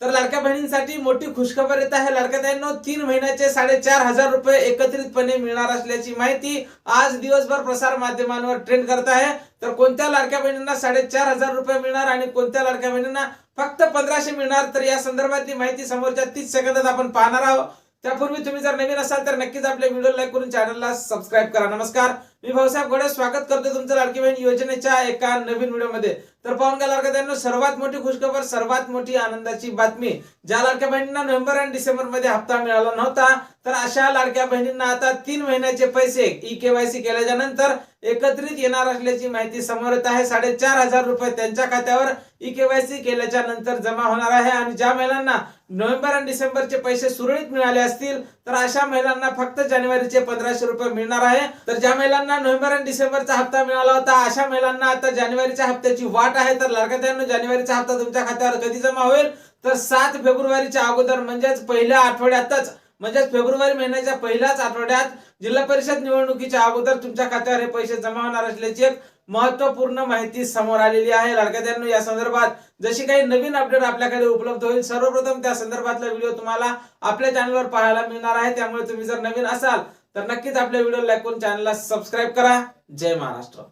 तर लाडक्या बहिणींसाठी मोठी खुशखबर येत आहे. लाडक्या बहिणींनो 3 महिन्याचे 4,500 रुपये एकत्रितपणे मिळणार असल्याची माहिती आज दिवसभर प्रसार माध्यमांवर ट्रेंड करत आहे. तर कोणत्या लाडक्या बहिणींना 4,500 रुपये मिळणार आणि कोणत्या लाडक्या बहिणींना फक्त 1,500 मिळणार, तर या संदर्भातली माहिती समोरच्या 30 सेकंदात आपण पाहणार आहोत. त्यापूर्वी तुम्ही जर नवीन असाल तर नक्कीच आपल्या व्हिडिओ लाईक करून चॅनलला सबस्क्राइब करा. नमस्कार, मी भाऊसाहेब घोडे स्वागत करतो तुमचं लाडकी बहीण योजनेच्या एका नवीन व्हिडिओमध्ये. तर पाहून घ्या लाडक्या बहिणींनो, सर्वात मोठी खुशखबर, सर्वात मोठी आनंदाची बातमी. ज्या लाडक्या बहिणींना नोव्हेंबर आणि डिसेंबर मध्ये हप्ता मिळाला नव्हता, तर अशा लाडक्या बहिणींना आता 3 महिन्याचे पैसे ई-केवायसी केल्याच्या नंतर एकत्रित येणार असल्याची माहिती समोर येत आहे. 4,500 रुपये त्यांच्या खात्यावर ई-केवायसी केल्याच्या नंतर जमा होणार आहे. आणि ज्या महिलांना नोव्हेंबर आणि डिसेंबरचे पैसे सुरळीत मिळाले असतील तर अशा महिलांना फक्त जानेवारीचे 1,500 रुपये मिळणार आहे. तर ज्या महिलांना नोव्हेंबर आणि डिसेंबरचा हप्ता मिळाला होता अशा महिलांना आता जानेवारीच्या हप्त्याची वाट आहे. तर लाडक्या बहिणींनो, जानेवारीचा हप्ता तुमच्या खात्यावर कधी जमा होईल तर 7 फेब्रुवारीच्या अगोदर, म्हणजेच पहिल्या आठवड्यातच, म्हणजेच फेब्रुवारी महिन्याच्या पहिल्याच आठवड्यात जिल्हा परिषद निवडणुकीच्या अगोदर तुमच्या खात्यावर हे पैसे जमा होणार असल्याची एक महत्त्वपूर्ण माहिती समोर आलेली आहे. लाडक्या बहिणींनो, या संदर्भात जशी काही नवीन अपडेट आपल्याकडे उपलब्ध होईल सर्वप्रथम त्या संदर्भातला व्हिडिओ तुम्हाला आपल्या चॅनलवर पाहायला मिळणार आहे. त्यामुळे तुम्ही जर नवीन असाल तर नक्कीच आपल्या व्हिडिओ लाईक करून चॅनलला सबस्क्राइब करा. जय महाराष्ट्र.